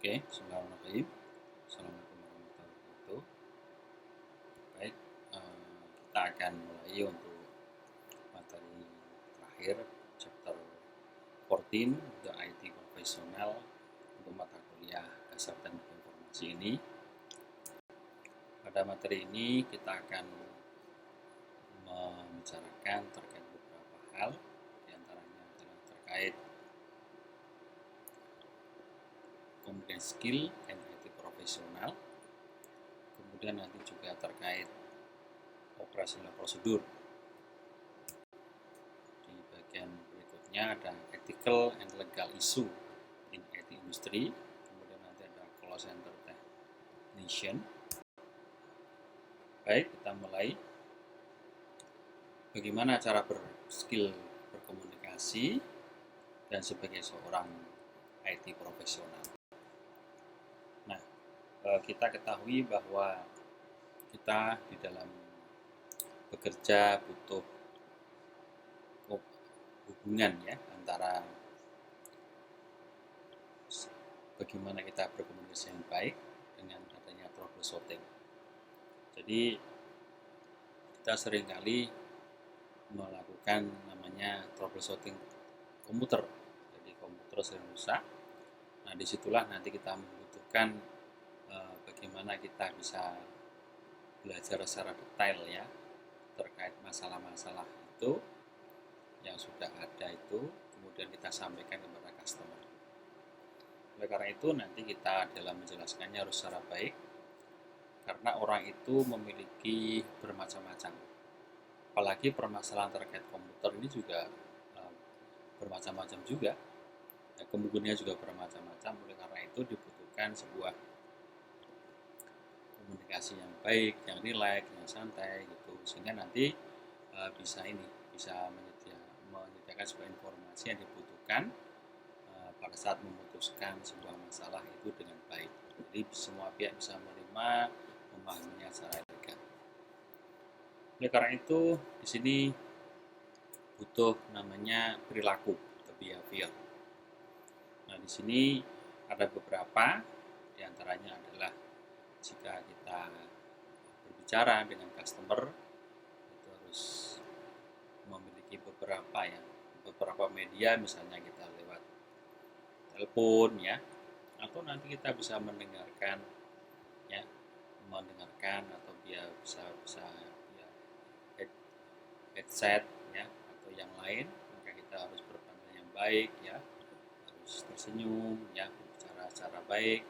Oke, bismillahirrahmanirrahim. Assalamualaikum warahmatullahi wabarakatuh. Baik, kita akan mulai untuk materi terakhir, chapter 14, The IT Professional, untuk mata kuliah dasar teknik informasi ini. Pada materi ini kita akan membicarakan terkait beberapa hal, diantaranya adalah terkait communication skill and IT profesional, kemudian nanti juga terkait operational prosedur. Di bagian berikutnya ada ethical and legal issue in IT industry, kemudian nanti ada call center technician. Baik, kita mulai. Bagaimana cara berskill berkomunikasi dan sebagai seorang IT profesional. Nah, kita ketahui bahwa kita di dalam bekerja butuh hubungan ya antara bagaimana kita berkomunikasi yang baik dengan adanya troubleshooting. Jadi kita seringkali melakukan namanya troubleshooting komputer. Jadi komputer sering rusak. Nah, disitulah nanti kita membutuhkan bagaimana kita bisa belajar secara detail ya terkait masalah-masalah itu yang sudah ada itu, kemudian kita sampaikan kepada customer. Oleh karena itu nanti kita dalam menjelaskannya harus secara baik, karena orang itu memiliki bermacam-macam. Apalagi permasalahan terkait komputer ini juga bermacam-macam juga, ya, kemudiannya juga bermacam-macam. Oleh karena itu dibutuhkan sebuah komunikasi yang baik, yang rileks, yang santai gitu, sehingga nanti bisa menyediakan sebuah informasi yang dibutuhkan pada saat memutuskan sebuah masalah itu dengan baik. Jadi semua pihak bisa menerima, memahaminya secara elegan. Oleh karena itu di sini butuh namanya perilaku atau behavior. Nah, di sini ada beberapa, diantaranya adalah jika kita berbicara dengan customer itu harus memiliki beberapa media, misalnya kita lewat telepon ya, atau nanti kita bisa mendengarkan atau dia bisa ya, headset ya atau yang lain. Maka kita harus berpandang yang baik ya, harus tersenyum ya, bicara secara baik,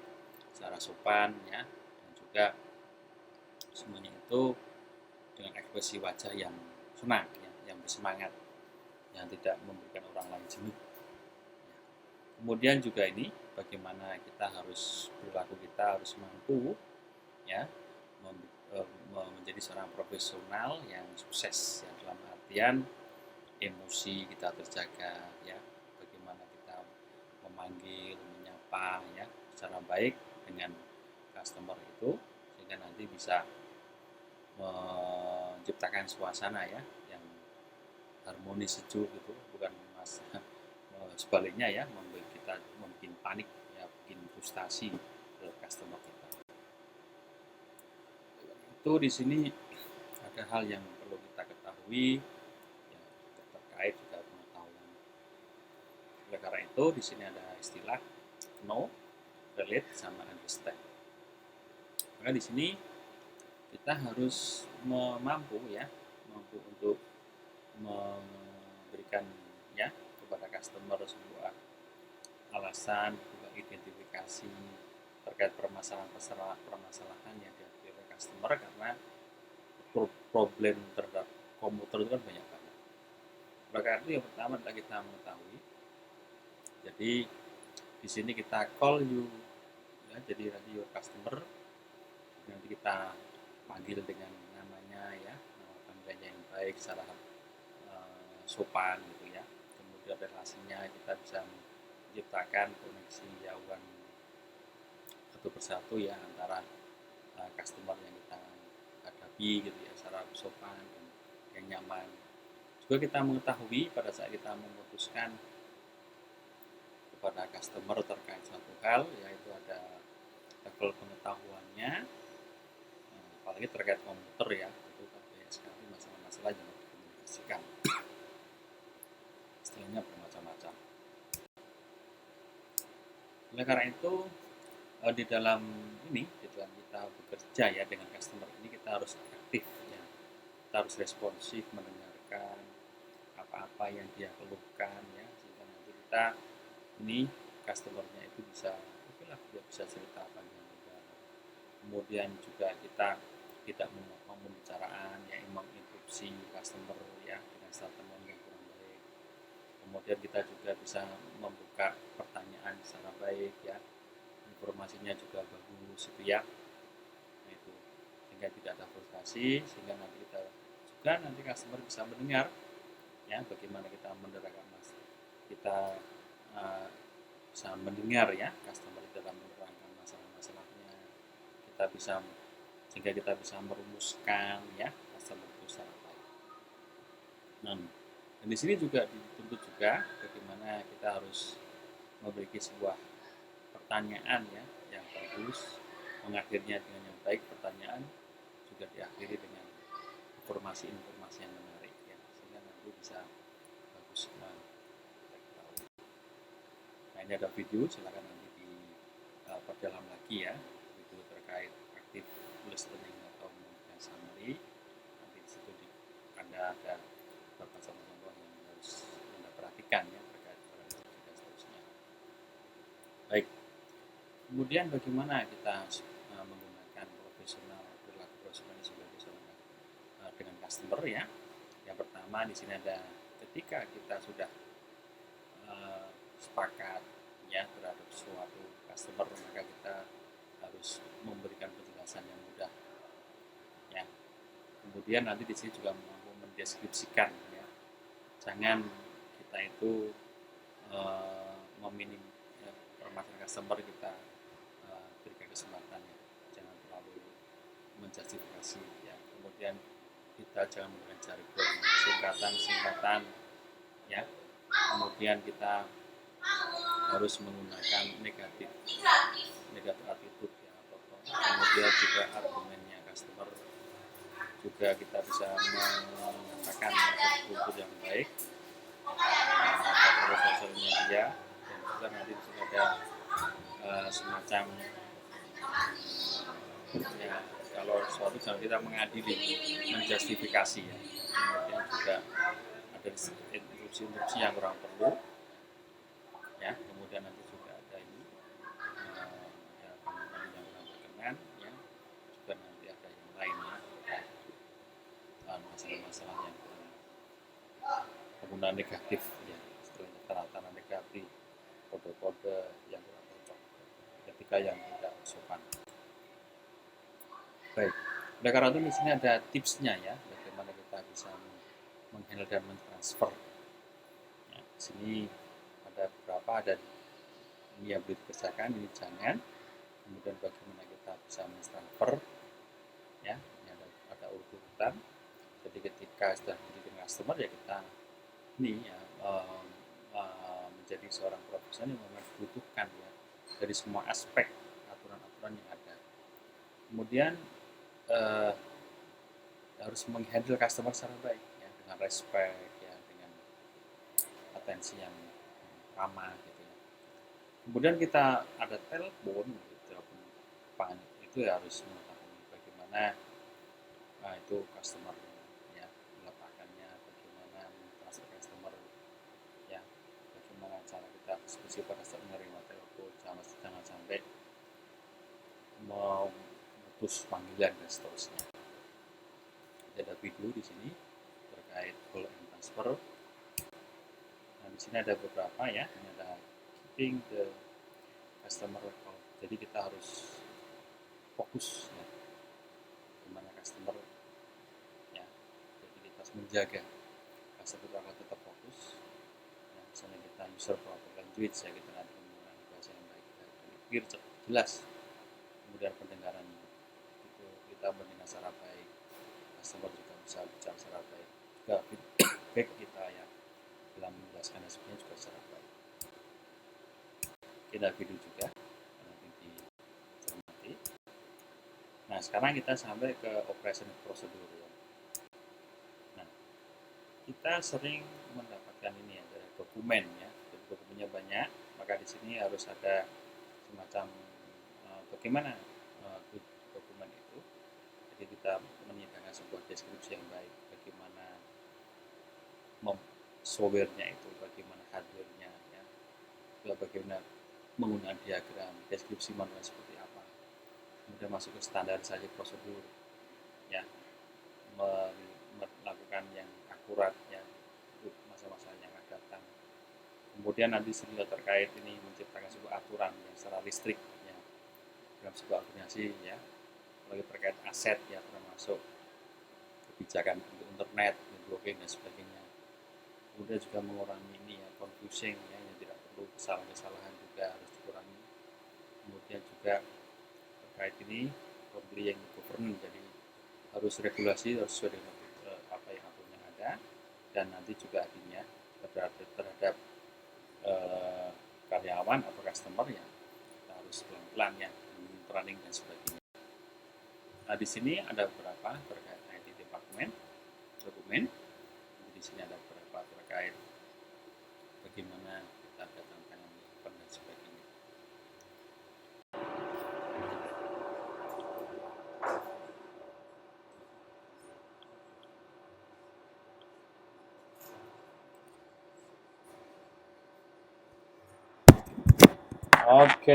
secara sopan ya, dan juga semuanya itu dengan ekspresi wajah yang senang ya, yang bersemangat, yang tidak memberikan orang lain jenuh. Kemudian juga ini bagaimana kita harus perilaku kita harus mampu ya menjadi seorang profesional yang sukses ya, dalam artian emosi kita terjaga ya, bagaimana kita memanggil, menyapa ya secara baik dengan customer itu, sehingga nanti bisa menciptakan suasana ya yang harmonis, sejuk gitu, bukan sebaliknya ya, membuat panik ya, bikin frustasi ke customer kita. Itu di sini ada hal yang perlu kita ketahui ya, terkait juga pengetahuan. Oleh karena itu di sini ada istilah know, relate, sama understand. Maka di sini kita harus mampu untuk memberikan ya kepada customer sebuah alasan, sebuah identifikasi terkait permasalahan yang dihadapi oleh customer, karena problem terhadap komputer itu kan banyak banget. Oleh karena itu yang pertama adalah kita mengetahui. Jadi di sini kita call you ya, jadi nanti your customer, nanti kita panggil dengan namanya ya, panggilannya yang baik, secara sopan gitu ya. Kemudian relasinya kita bisa menciptakan koneksi jauhan satu persatu ya antara customer yang kita hadapi gitu ya, secara sopan dan yang nyaman. Juga kita mengetahui pada saat kita memutuskan kepada customer terkait suatu hal, yaitu ada level pengetahuannya, apalagi terkait komputer ya, itu kan banyak sekali masalah-masalah yang harus dikomunikasikan. Istilahnya bermacam-macam. Oleh karena itu, di dalam kita bekerja ya dengan customer ini, kita harus aktif ya, kita harus responsif mendengarkan apa-apa yang dia keluhkan ya, sehingga nanti kita ini customernya itu bisa oke lah, dia bisa cerita panjang lebar. Kemudian juga kita tidak memotong pembicaraan ya, menginterupsi customer ya dengan statement yang kurang baik. Kemudian kita juga bisa membuka pertanyaan secara baik ya, informasinya juga bagus gitu ya. Nah, itu sehingga tidak ada frustasi, sehingga nanti customer bisa mendengar ya bagaimana kita menerangkan kita bisa mendengar ya customer dalam menerangkan masalah-masalahnya, sehingga kita bisa merumuskan ya customer itu secara baik. Nah, dan di sini juga dituntut juga bagaimana kita harus memiliki sebuah pertanyaan ya yang bagus, mengakhirinya dengan yang baik. Pertanyaan juga diakhiri dengan informasi-informasi yang menarik ya, sehingga nanti bisa bagus semua. Nah, ini ada video, silakan nanti diperdalam lagi ya, video terkait active listening atau memberikan summary. Nanti di situ Anda ada beberapa contoh-contoh yang harus Anda perhatikan ya terkait instruksi dan seterusnya. Baik, kemudian bagaimana kita menggunakan perilaku profesional sebagai seorang dengan customer ya. Yang pertama di sini ada ketika kita sudah sepakat ya terhadap suatu customer, maka kita harus memberikan penjelasan yang mudah ya. Kemudian nanti di sini juga mampu mendeskripsikan ya, jangan kita itu meminim ya, permasalahan customer kita berikan kesempatan ya, jangan terlalu menjustifikasi ya. Kemudian kita jangan menggunakan jargon singkatan ya. Kemudian kita harus menggunakan negatif attitude ya, kemudian juga argumennya customer juga kita bisa menggunakan kultur yang baik, pakai sosial media, dan juga nanti juga ada semacam ya, kalau suatu jangan kita mengadili, menjustifikasi ya. Kemudian juga ada instruksi yang kurang perlu ya. Kemudian nanti juga ada ini ya, pengumuman yang kurang berkenan ya. Juga nanti ada yang lainnya masalah-masalah yang penggunaan negatif ya, istilahnya tanda-tanda negatif, kode-kode yang kurang cocok, ketika yang tidak sopan. Baik, oleh karena itu di sini ada tipsnya ya, bagaimana kita bisa menghandle dan mentransfer. Ya, di sini ada beberapa, ada ini yang boleh dikerjakan, ini jangan. Kemudian bagaimana kita bisa mentransfer, ya, ini ada urutan. Jadi ketika sudah menjadi customer ya kita ini ya menjadi seorang profesional yang memang dibutuhkan ya dari semua aspek aturan-aturan yang ada. Kemudian harus menghandle customer secara baik ya, dengan respect ya, dengan atensi yang ramah gitu ya. Kemudian kita ada telepon itu ya harus mengetahui bagaimana itu customer ya, meletakkannya, bagaimana transfer customer ya, bagaimana cara kita diskusi pada saat menerima telepon, jangan sampai memutus panggilan dan seterusnya. Ada video di sini terkait call and transfer. Nah, di sini ada beberapa ya. Ini ada keeping the customer record. Jadi kita harus fokus ya, gimana customer ya. Jadi kita harus menjaga customer akan tetap fokus. Ya, misalnya kita user proper language ya, kita nanti menggunakan bahasa yang baik, clear, jelas. Kemudian pendengaran itu kita mendengar secara baik, customer juga bisa bicara secara baik, juga feedback kita ya dalam menjelaskan hasilnya juga secara baik. Kita video juga nanti dicermati. Nah, sekarang kita sampai ke operation prosedur ya. Nah, kita sering mendapatkan ini ya dari dokumen ya. Jadi dokumennya banyak, maka di sini harus ada semacam bagaimana dokumen itu. Jadi kita menyediakan sebuah deskripsi yang baik, bagaimana software-nya itu, bagaimana hardware-nya ya, juga bagaimana menggunakan diagram, deskripsi manual seperti apa, kemudian masuk ke standarisasi prosedur ya, melakukan yang akurat ya untuk masa-masa yang akan datang. Kemudian nanti juga terkait ini menciptakan sebuah aturan yang secara listrik ya, dalam sebuah organisasi ya, apalagi terkait aset ya, termasuk kebijakan untuk internet, networking dan sebagainya. Kemudian juga mengurangi ini ya, confusing ya, yang tidak perlu kesalahan-kesalahan juga harus dikurangi. Kemudian juga terkait ini compliant governance, jadi harus regulasi harus sesuai dengan apa yang aturan yang ada, dan nanti juga artinya terhadap karyawan atau customer ya kita harus pelan-pelan ya, training dan sebagainya. Nah, di sini ada beberapa terkait IT department dokumen. Di sini ada beberapa terkait bagaimana kita datang tangan dan sebagainya. Oke.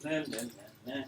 Nah.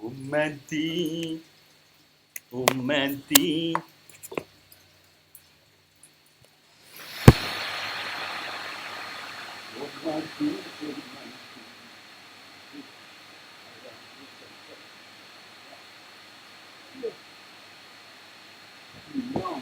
Ummati, ummati. Ummati, ummati. No.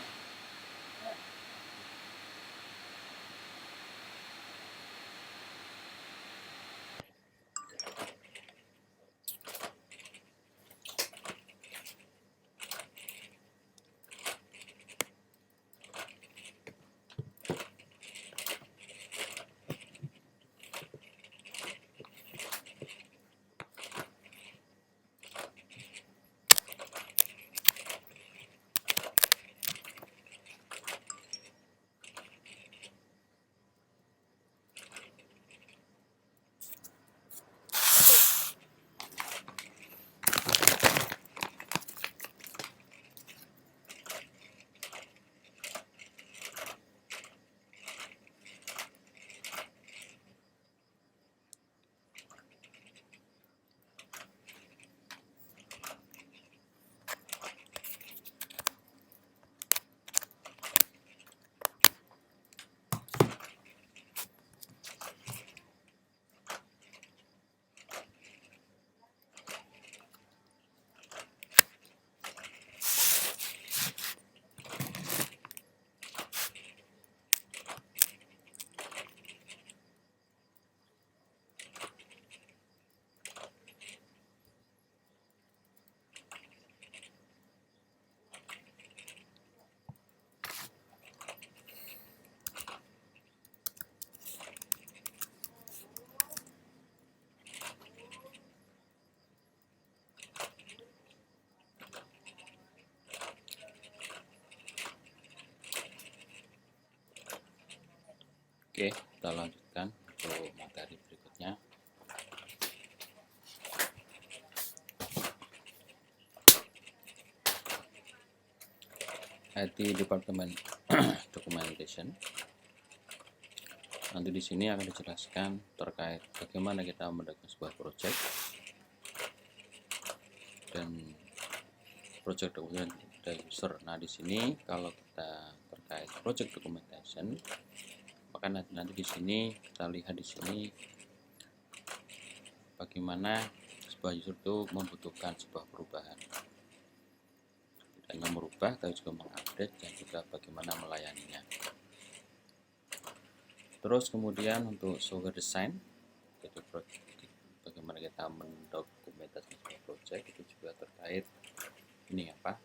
Oke, kita lanjutkan untuk materi berikutnya. IT Department Documentation. Nanti di sini akan dijelaskan terkait bagaimana kita mendapatkan sebuah project dan project document user. Nah, di sini kalau kita terkait project documentation, maka nanti di sini kita lihat di sini bagaimana sebuah user itu membutuhkan sebuah perubahan. Tidak hanya merubah, tapi juga mengupdate dan juga bagaimana melayaninya. Terus kemudian untuk software design, itu bagaimana kita mendokumentasikan sebuah project, itu juga terkait ini apa?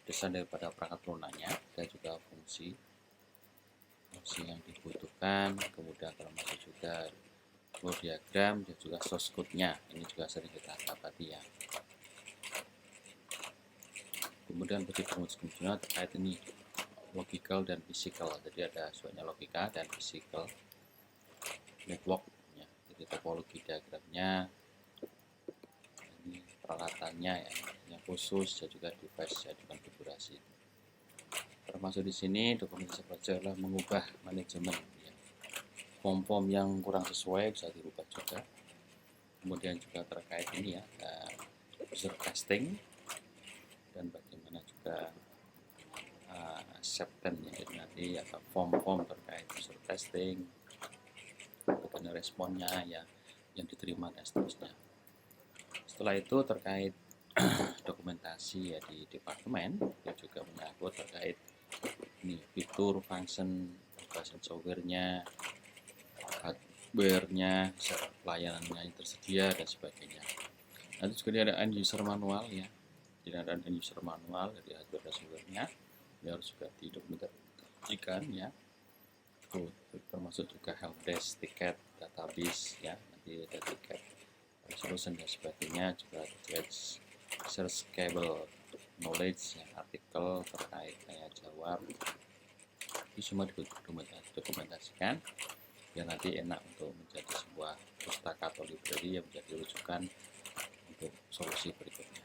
Desain daripada perangkat lunaknya dan juga fungsi yang dibutuhkan, kemudian termasuk juga flow diagram dan juga source code-nya. Ini juga sering kita dapati ya. Kemudian berikutnya terkait ini logical dan physical. Jadi ada sebenarnya logika dan physical network ya. Jadi topologi diagramnya, ini peralatannya ya, yang khusus dan juga device ya, konfigurasi. Termasuk di sini dokumentasi project adalah mengubah manajemen ya. Form-form yang kurang sesuai bisa dirubah juga. Kemudian juga terkait ini ya, user testing dan bagaimana juga acceptance ya, jadi nanti ada form-form terkait user testing, bagaimana responnya ya yang diterima dan seterusnya. Setelah itu terkait dokumentasi ya di departemen yang juga menyangkut terkait ini fitur, function software-nya, hardware-nya, layanannya yang tersedia dan sebagainya. Nanti juga ada end user manual ya. Jadi ada end user manual dari hardware dan software-nya. Ini harus juga didokumentasikan ya. Termasuk juga helpdesk, tiket, database ya. Nanti ada tiket solution dan sebagainya, juga ada searchable knowledge yang artikel terkait kayak jawab. Ini semua didokumentasikan yang nanti enak untuk menjadi sebuah pustaka atau library yang menjadi rujukan untuk solusi berikutnya.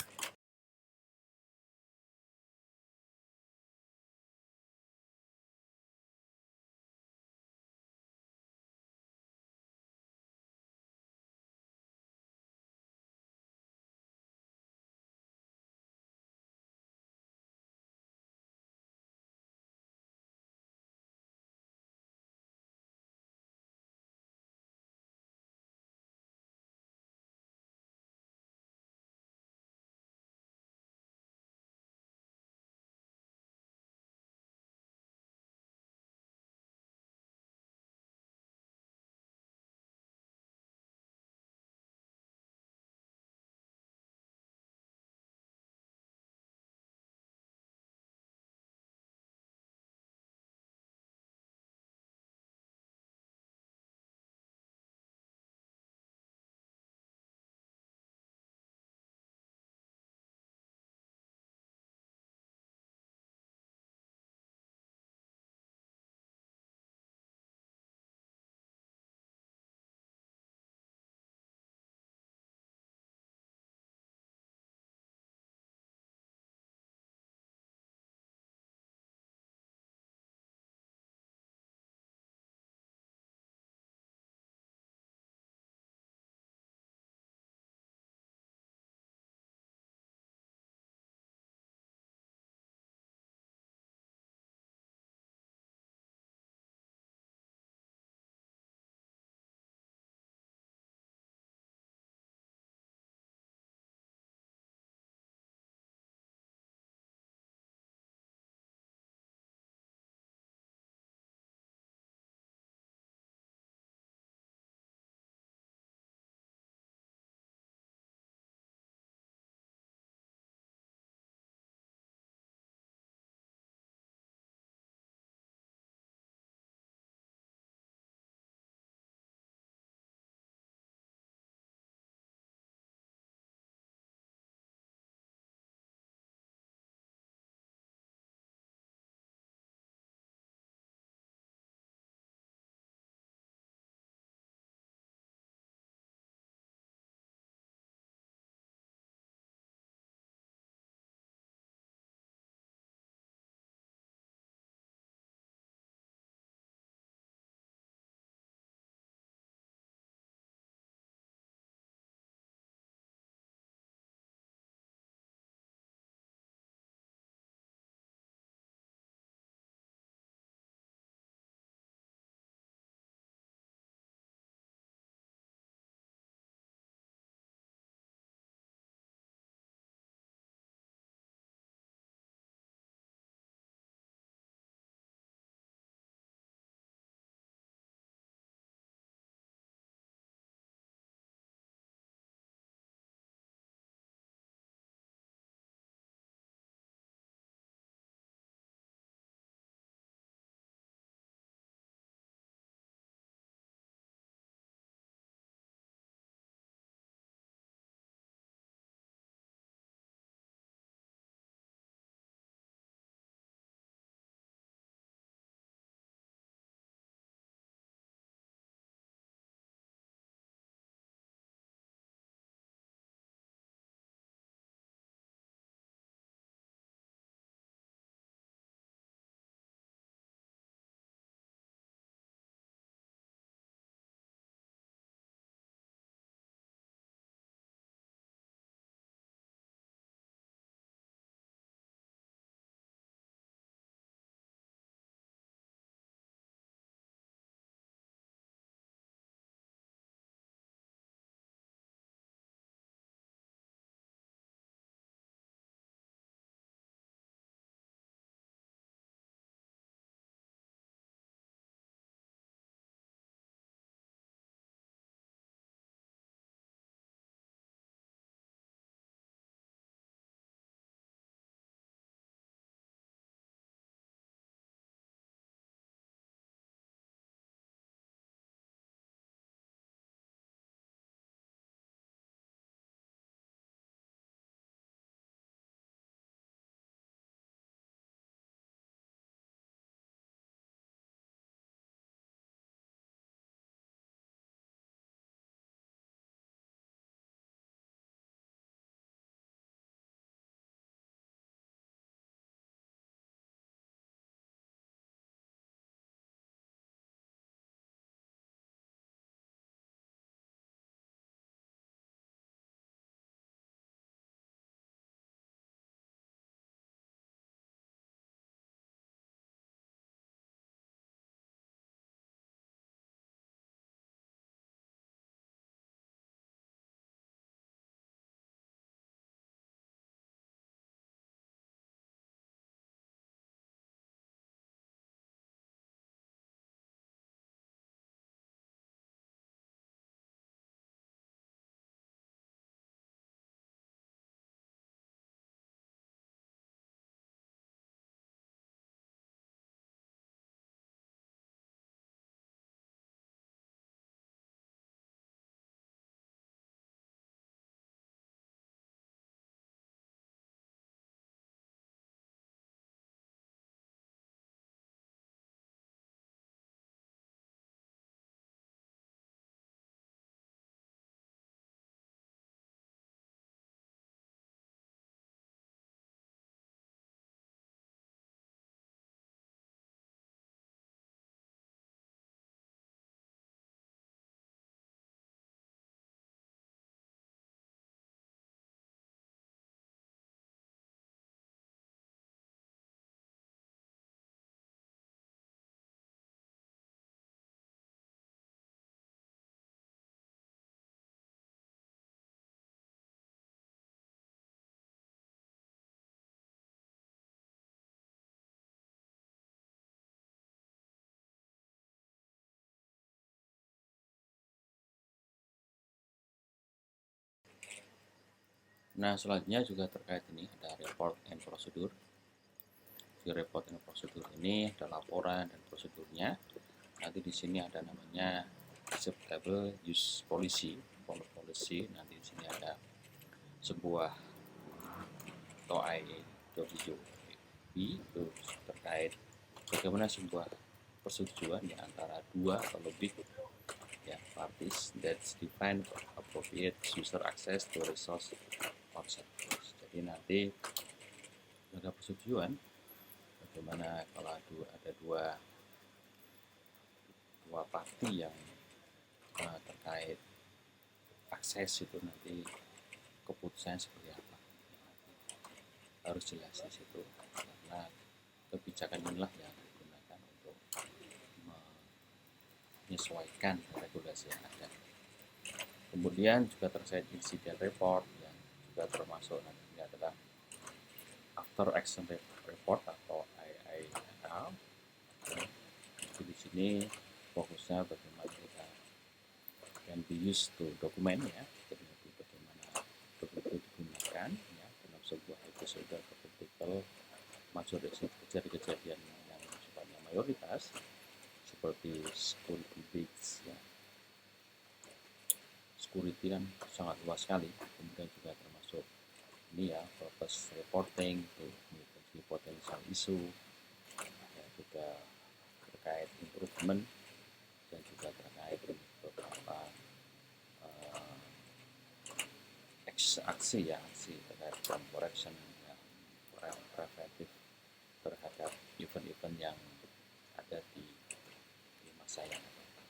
Nah, selanjutnya juga terkait ini ada report and prosedur. Di report and prosedur ini ada laporan dan prosedurnya. Nanti di sini ada namanya acceptable use policy, policy. Nanti di sini ada sebuah atau IAWP itu terkait bagaimana sebuah persetujuan di antara dua atau lebih ya parties that define appropriate user access to resource or service. Jadi nanti ada persetujuan bagaimana kalau ada dua party yang terkait akses itu nanti keputusannya seperti apa, harus jelas di situ karena kebijakan inilah yang digunakan untuk menyesuaikan regulasi yang ada. Kemudian juga terkait insiden report yang juga termasuk nantinya adalah after action report atau IAR. Jadi di sini fokusnya bagaimana kita can be used to dokumen ya, jadi bagaimana dokumen itu digunakan ya dalam sebuah episode atau critical kejadian yang sifatnya mayoritas seperti security breach ya. Security kan sangat luas sekali, kemudian juga termasuk ini ya purpose reporting itu mengikuti potensial isu ya, juga terkait improvement dan juga terkait beberapa aksi terkait from correction ya, preventif terhadap event-event yang ada di masa yang akan datang.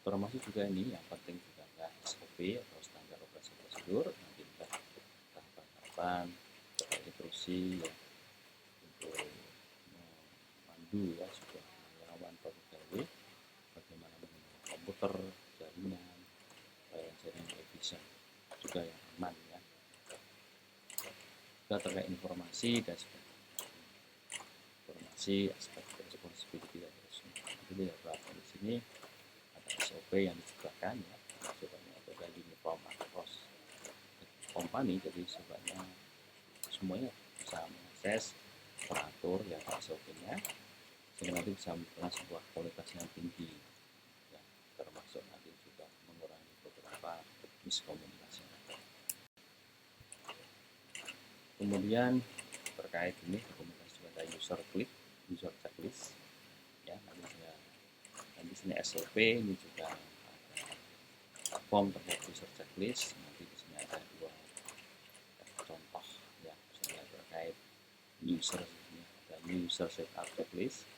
Termasuk juga ini yang penting juga adalah SOP atau standar operasi prosedur, nanti juga tahapan-tahapan terkait instruksi ya, untuk memandu ya sebuah karyawan atau pegawai bagaimana menggunakan komputer, jaringan, jaringan efisien juga yang aman ya. Juga terkait informasi dan sebagainya. Informasi aspek responsibility dan seterusnya. Jadi ya di sini ada SOP yang disebutkan ya, sebenarnya ada uniform across company, jadi sebenarnya semuanya bisa mengakses, mengatur ya SOP-nya sehingga nanti bisa menggunakan sebuah kualitas yang tinggi ya, termasuk nanti juga mengurangi beberapa miskomunikasi. Kemudian terkait ini dokumentasi juga ada user checklist ya, nanti di sini SOP, ini juga ada form terkait user checklist. Nanti di sini ada dua contoh ya, misalnya terkait user ini ada user setup checklist.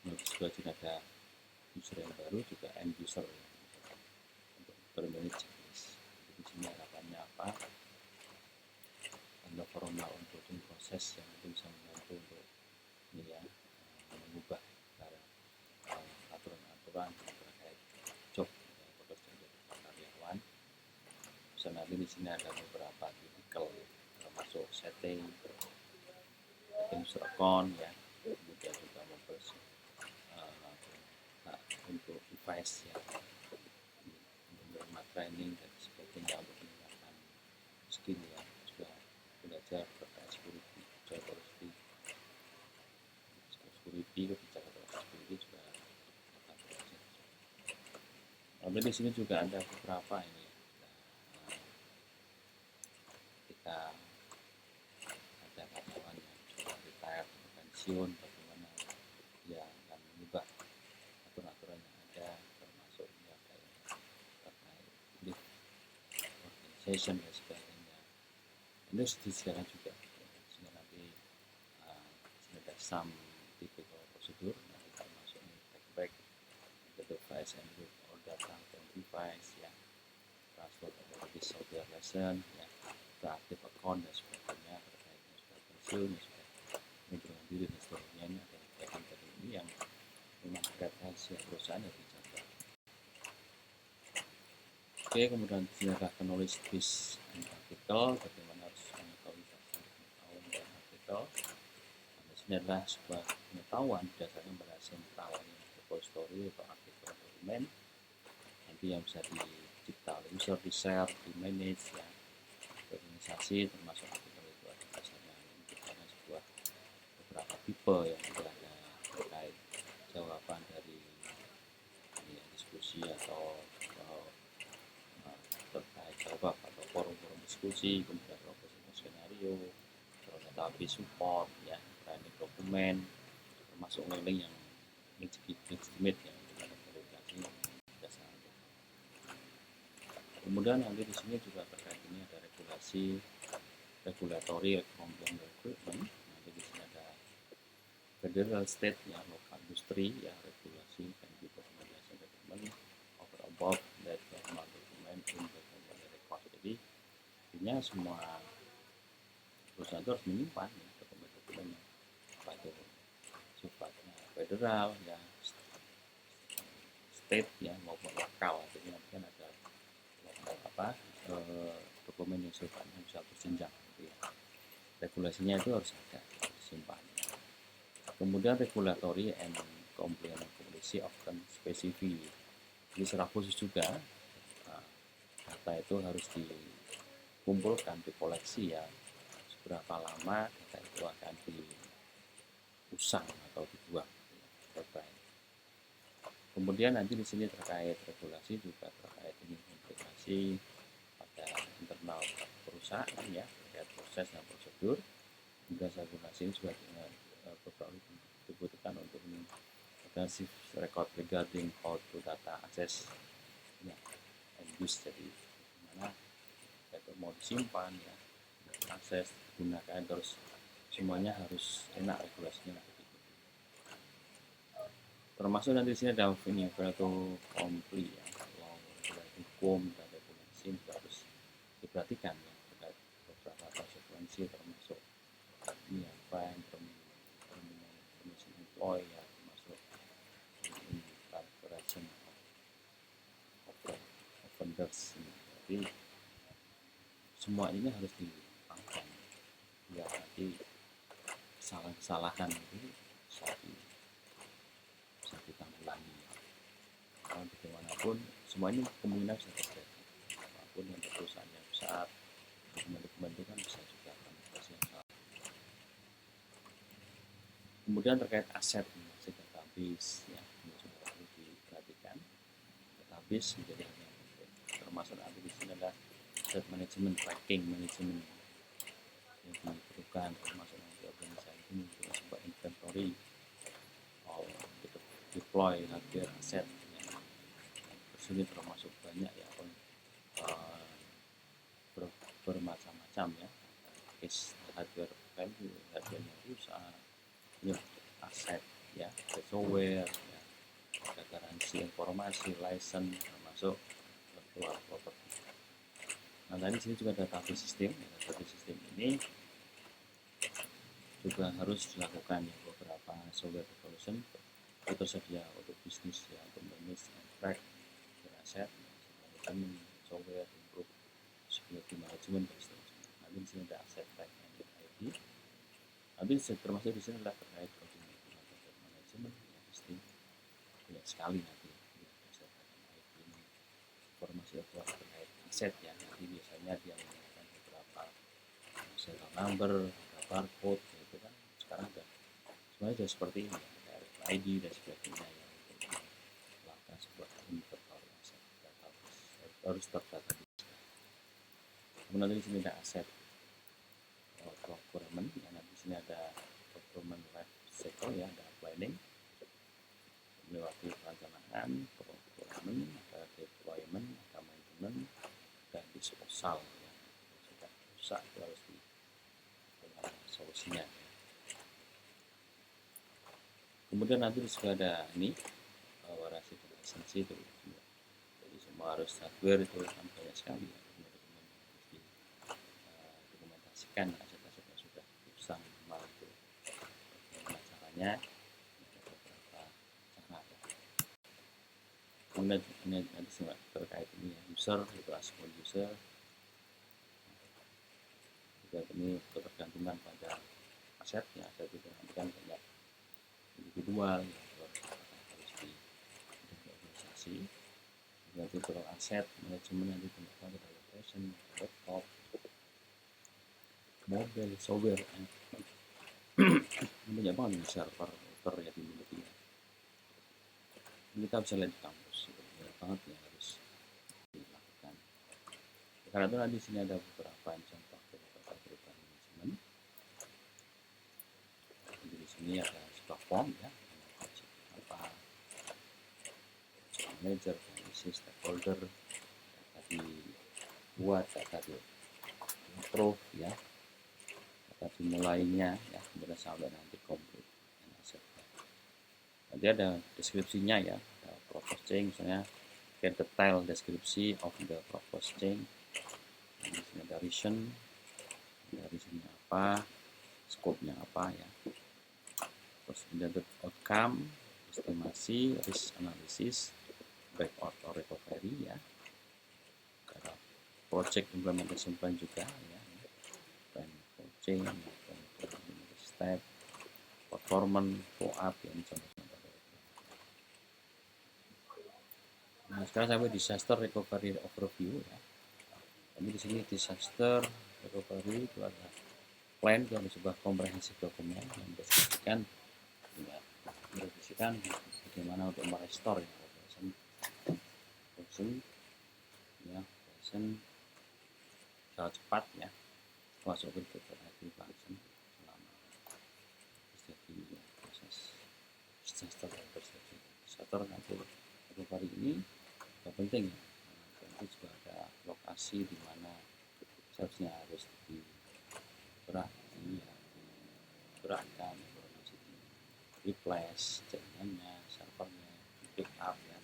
Nanti juga ada user yang baru juga end user ya, untuk bermanage checklist. Jadi di sini harapannya apa? Ada formula untuk proses yang nanti bisa membantu untuk ini ya, mengubah aturan-aturan terkait job ya, pekerjaan dari karyawan. Bisa nanti di sini ada beberapa tipikal termasuk setting user account ya, kemudian juga untuk device ya, untuk menerima training dan sebagainya untuk meningkatkan skill ya, juga belajar terkait security, kebijakan security juga akan belajar. Lalu di sini juga ada beberapa ini kita ada karyawan yang sudah retire atau pensiun, bagaimana dia akan mengubah aturan-aturan yang ada, termasuk ya kayak terkait leave organization dan sebagainya. Ini harus disediakan juga sehingga nanti ada some typical prosedur nanti termasuk take back the device and root or data from device ya, transfer dari software lesson ya, aktif account dan sebagainya, terkait sudah pensiun ya, sudah mengundurkan diri dan seterusnya. Ini ada bagian ini yang memang ada rahasia perusahaan yang dijaga. Oke, kemudian di sini adalah knowledge base and artikel, bagaimana harus mengetahui dasar pengetahuan dan artikel. Di sini adalah sebuah pengetahuan berdasarkan pada sentral repository atau artikel dokumen nanti yang bisa digital user, di share, di manage ya, organisasi termasuk artikel itu ada dasarnya menciptakan sebuah beberapa tipe yang tidak ada terkait jawaban dari ya, diskusi atau terkait jawab atau forum-forum diskusi, kemudian proposal skenario, terus database support ya, training dokumen, termasuk link yang legitimate yang kita verifikasi dasar. Kemudian nanti di sini juga terkait ini ada regulasi, regulatory compliance recruitment. Nanti di sini ada federal, state ya, local industri ya, regulasi dan juga recommendation document over above that government document in the company record. Jadi intinya semua perusahaan itu harus menyimpan ya, dokumen-dokumen yang baik itu sifatnya federal ya, state ya maupun lokal. Jadi nanti kan ada dokumen yang sifatnya bisa berjenjang gitu ya. Regulasinya itu harus ada disimpan. Kemudian regulatory and compliance policy often specific. Jadi secara khusus juga data itu harus dikumpulkan, dikoleksi ya, seberapa lama data itu akan diusang atau dibuang. Kemudian nanti di sini terkait regulasi juga terkait ini implikasi pada internal perusahaan ya, terkait proses dan prosedur. Juga regulasi ini juga dengan beberapa dibutuhkan untuk comprehensive record regarding how to data access ya, and use. Jadi gimana itu mau disimpan ya, akses, gunakan, terus semuanya harus enak regulasinya. Termasuk nanti di sini ada itu komplit ya, hukum dan regulasi juga harus diperhatikan ya, terkait beberapa konsekuensi termasuk ini apa yang permission employ ya, termasuk incorporation of offenders. Jadi semua ini harus dipangkan biar nanti kesalahan-kesalahan itu bisa ditanggulangi. Karena bagaimanapun semua ini kemungkinan bisa terjadi. Apapun yang perusahaan yang besar, dokumen-dokumen itu kan bisa juga manipulasi yang salah. Kemudian terkait aset, masih database ya, ini juga perlu diperhatikan. Database menjadi hal yang penting. Termasuk nanti di sini adalah aset manajemen, tracking manajemen yang diperlukan, termasuk nanti organisasi ini mempunyai sebuah inventory untuk deploy hardware aset yang tersebut termasuk banyak ya, bermacam-macam ya, case hardware value, hardware yang rusak, ini aset ya, software ya, ada garansi informasi, license, termasuk virtual property. Nah tadi sini juga ada database system. Database system ini juga harus dilakukan ya, beberapa software evolution itu tersedia untuk bisnis ya, untuk manage and track aset, manajemen software, improve security management dan seterusnya. Nanti di sini ada aset tag and ID. Nanti termasuk di sini adalah terkait project management ya, pasti banyak sekali nanti ya, aset tag and ID ini informasi terkait aset ya. Nanti biasanya dia menggunakan beberapa serial number, barcode ya, itu kan sekarang ada semuanya sudah seperti ini ya, RFID dan sebagainya ya, untuk melakukan sebuah inventory aset database harus terdata. Kemudian di sini ada aset procurement ya, nanti di sini ada procurement life cycle ya, ada planning, melewati perencanaan, procurement, ada deployment, ada maintenance, dan disposal ya, sudah rusak itu harus solusinya ya. Kemudian nanti juga ada ini warranty dan lisensi itu, jadi semua harus hardware itu kan banyak sekali ya, dokumentasikan aset-aset yang sudah usang mal itu bagaimana caranya, ada beberapa cara ya. Kemudian nanti terkait ini ya, user itu aspek user juga ini ketergantungan pada asetnya, aset itu nanti kan banyak individual ya, harus di organisasi berarti total aset, manajemen nanti tentang location, laptop, mobil, software, banyak banget nih server ya dimiliki. Kita bisa lihat di kampus, banyak banget yang harus dilakukan. Karena itu nanti di sini ada beberapa contoh beberapa perubahan manajemen. Jadi di sini ada sebuah form ya, apa manager, analysis, stakeholder, tadi buat, tadi improve ya, tadi mulainya ya, kemudian sampai nanti complete. Nanti ada deskripsinya ya, ada process change misalnya, get detail deskripsi of the process change. Di sini ada reason, dari sini apa, scope-nya apa ya. Terus kemudian outcome, estimasi, risk analysis, backout or recovery ya. Ada project implementation plan juga ya, plan for change, plan step, performance, follow-up ya, ini contoh-contoh. Nah, sekarang sampai disaster recovery overview ya. Jadi di sini disaster recovery itu ada plan, itu ada sebuah komprehensif dokumen yang mendeskripsikan bagaimana untuk merestore ya, operation secara cepat ya, masuk ke function selama terjadi ya, proses disaster terjadi. Disaster nanti recovery ini yang penting ya, nanti juga ada lokasi di mana seharusnya harus digerakkan, replace jaringannya, servernya, di backup ya,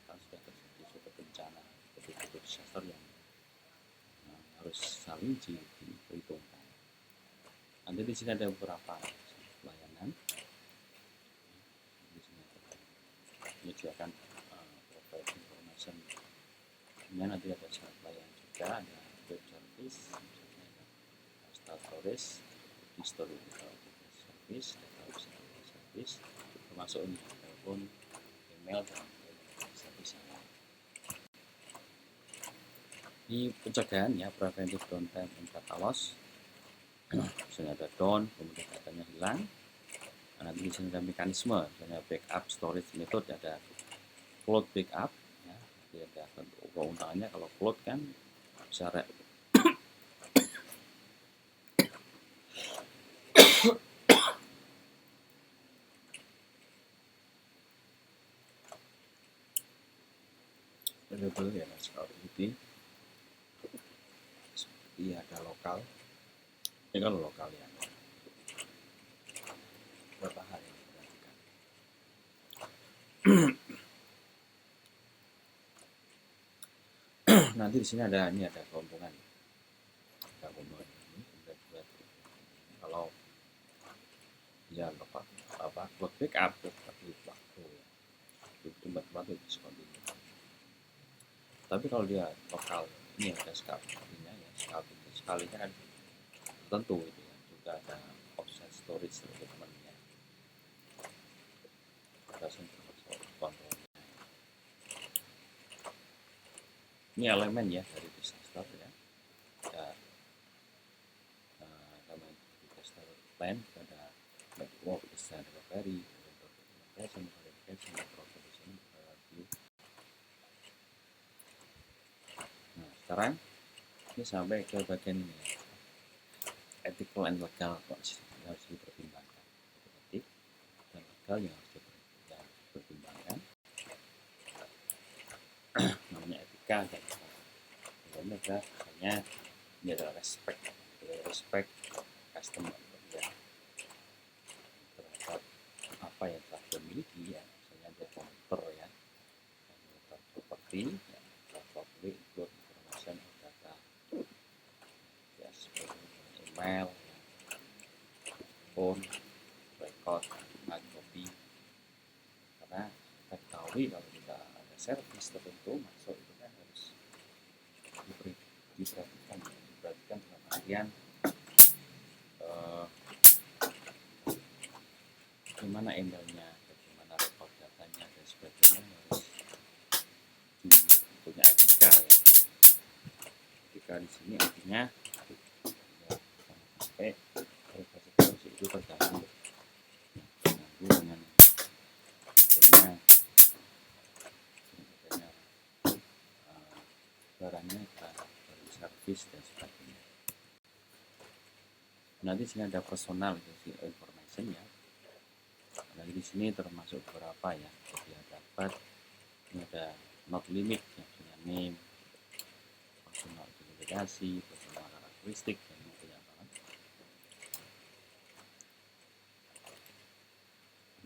kalau sudah terjadi suatu bencana seperti itu disaster yang harus saling diperhitungkan. Nanti di sini ada beberapa layanan. Di sini menyediakan provide information. Kemudian nanti ada layanan juga, ada web service, misalnya ada start storage, historical service, data service, termasuk ini telepon, email, dan service yang lain. Ini pencegahan ya, preventive downtime and data loss. Misalnya ada down, kemudian datanya hilang. Nah, nanti di sini ada mekanisme, misalnya backup storage method, ada cloud backup ya. Jadi ada keuntungannya kalau cloud kan bisa available ya, security seperti ada lokal. Ini kalau lokal ya, berapa hal yang diperhatikan. Nanti di sini ada keuntungan. Ada keuntungan ini kalau ya cloud backup tapi waktu ya, itu waktu diskontinu. Tapi kalau dia lokal ini ada sekalinya ya, sekalinya kan tentu itu ya, juga ada offset storage teman-temannya, ada kontrolnya. Ini elemen ya dari disaster ya, ada disaster plan, ada network design recovery, verification, review. Nah, sekarang ini sampai ke bagian ini ya, ethical and legal yang harus dipertimbangkan, etik dan legal yang harus dipertimbangkan. Namanya etika dan legal, misalnya ini adalah respect customer ya, terhadap apa yang telah dimiliki ya, misalnya dia komputer ya, komputer properti ya, properly include information of data ya, seperti email ya, phone, record, hard copy. Karena kita ketahui kalau kita ada service tertentu masuk itu kan harus diperhatikan dalam artian bagaimana emailnya, bagaimana record datanya dan sebagainya harus Jika di sini artinya ya, sampai verifikasi itu terganggu dengan adanya barangnya dari servis dan sebagainya. Nanti sini ada personal information ya. Nah, di sini termasuk beberapa ya. Jadi dapat ini ada not limit ya, dengan name, personal identifikasi, personal karakteristik, dan banyak banget.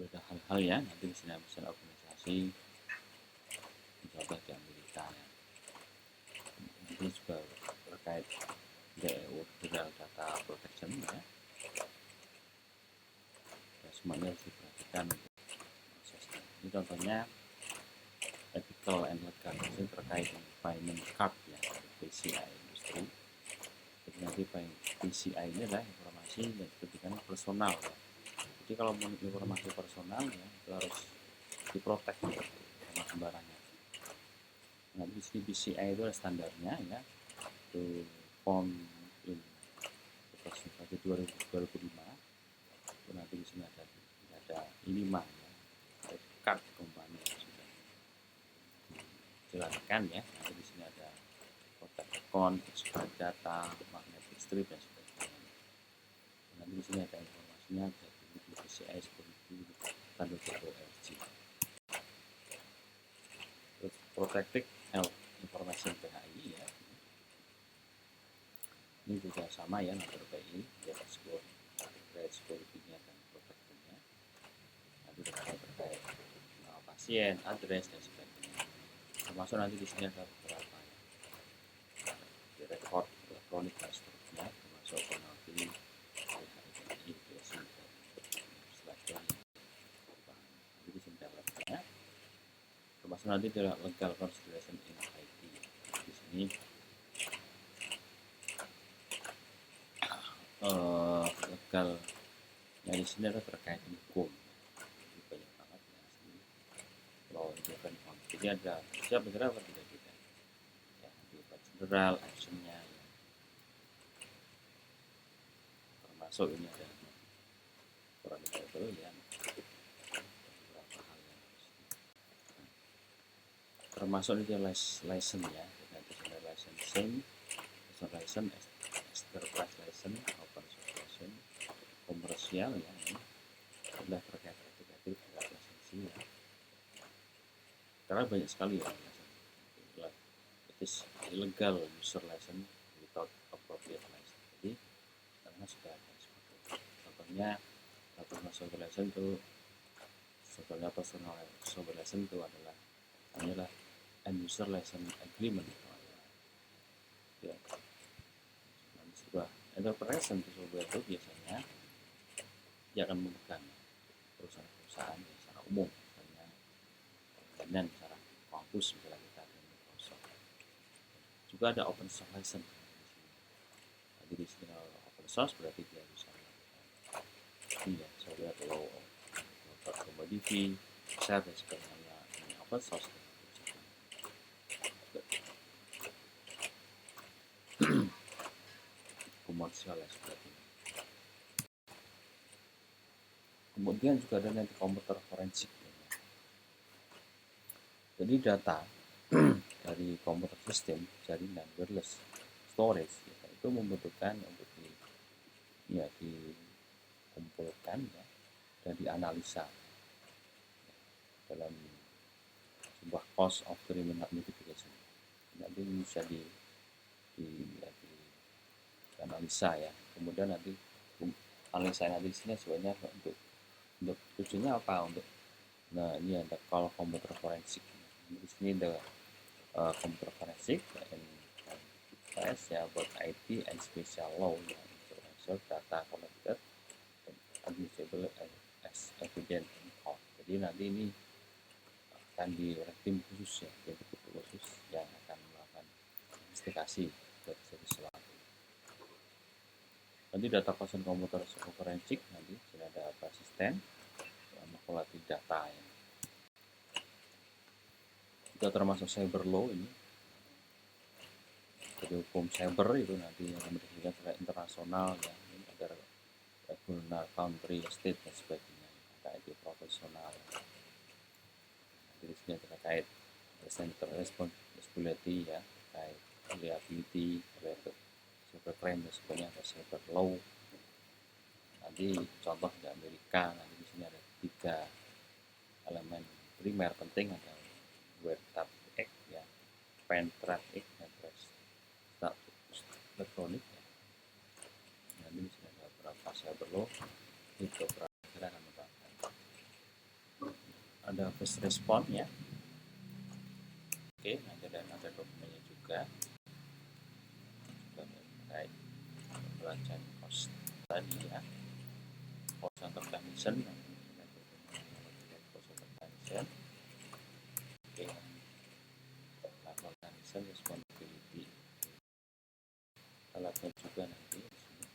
Ada hal-hal ya, nanti di sini misalnya organisasi, contoh di Amerika ya. Ini juga terkait dengan data protection ya. Semuanya harus diperhatikan prosesnya. Ini contohnya ethical and legal terkait dengan payment card ya, PCI industri. Jadi nanti PCI ini adalah informasi yang diberikan personal ya. Jadi kalau mau informasi personal ya itu harus diprotek ya, sama sembarangan. Nah di sini PCI itu ada standarnya ya, itu form in Spesifikasi 2005. Nanti di sini ada I5 ya, card company yang sudah dijalankan ya. Nanti di sini ada kontak account, extract data, magnetic strip dan sebagainya. Nanti di sini ada informasinya dari PCI seperti standar.org. Terus protected health information PHI ya. Ini juga sama ya, nomor PI, data score, grade security-nya dan protectionnya. Nanti terkait nama pasien, address dan sebagainya. Termasuk nanti di sini ada beberapa ya. Di record elektronik dan seterusnya, termasuk penalti, PHI, PSI dan sebagainya. Nanti di sini ada webnya. Termasuk nanti di legal consideration in IT. Di sini legal yang di sini adalah terkait hukum. Ini banyak banget ya sini. Law driven on. Jadi ada siapa berapa tidak kita. Ya, bebas general actionnya ya. Termasuk ini ada parameter ya. Beberapa hal yang harus. Termasuk ini license ya. Nanti ada licensing, license, enterprise license, open source license, komersial ya, ini adalah terkait aplikatif dengan lisensi ya. Karena banyak sekali ya license. It is illegal user license without appropriate license. Jadi karena sudah ada seperti itu. Contohnya personal software license itu software license itu adalah end user license agreement ya. Sebuah enterprise software itu biasanya dia akan memegang perusahaan-perusahaan secara umum, misalnya dan secara kampus misalnya kita ada Microsoft. Juga ada open source license di sini. Jadi di sini open source berarti dia bisa melakukan software atau commodity, share dan sebagainya. Ini open source. Komersial dan sebagainya. Kemudian juga ada nanti komputer forensik. Jadi data dari komputer sistem jaringan wireless storage itu membutuhkan untuk dikumpulkan ya, dan dianalisa dalam sebuah cost of criminal investigation. Nanti bisa dianalisa ya. Kemudian nanti analisa di sini sebenarnya untuk tujuannya apa, ini ada call komputer forensik. Di sini ada komputer forensik and ya buat IT and special law ya, information data collected and admissible as evidence in court. Jadi nanti ini akan tim khusus ya, jadi tim khusus yang akan melakukan investigasi dari sesuatu. Nanti data pasien komputer forensik nanti sudah ada asisten mengolah data ya. Juga termasuk cyber law ini. jadi hukum cyber itu nanti akan berdasarkan secara internasional ya, ini agar regular country, state dan sebagainya, ada IT profesional. Jadi di sini terkait center responsibility ya, terkait liability, related cyber crime dan sebagainya, ada cyber law. Nanti contoh di Amerika, nanti di sini ada 3 elemen primer penting, ada Wiretap Act ya, Pentrap Act dan elektronik ya. Nanti di sini ada beberapa cyber law, itu beberapa negara akan menerapkan. Ada first response ya. Oke, nanti ada dokumennya juga terkait pembelajaran cost tadi ya, cost center commission, cost center commission. Oke, level commission responsibility. Alatnya juga nanti di sini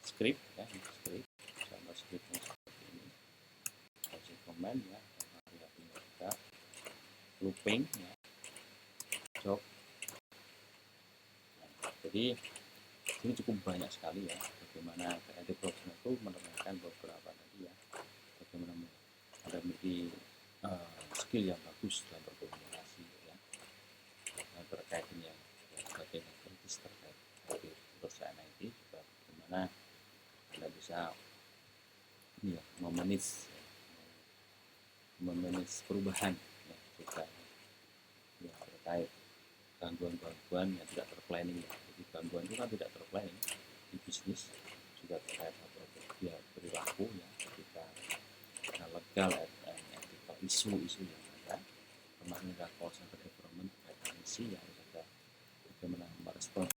script ya, script sama scriptnya seperti ini. Kasih command ya, variabelnya juga looping ya, job. Nah, jadi ini cukup banyak sekali ya, bagaimana IT professional itu menerapkan beberapa tadi ya, bagaimana ada memiliki skill yang bagus dalam berkomunikasi ya, dan terkait ini yang sebagainya kritis terkait perusahaan IT, juga bagaimana Anda bisa ya, memanage perubahan ya, juga ya, terkait gangguan-gangguan yang tidak terplanning ya. Jadi gangguan itu kan tidak terplanning di bisnis, juga terkait ya, perilaku ya, ketika legal and ethical isu yang ada, termasuk call center environment terkait misi ya,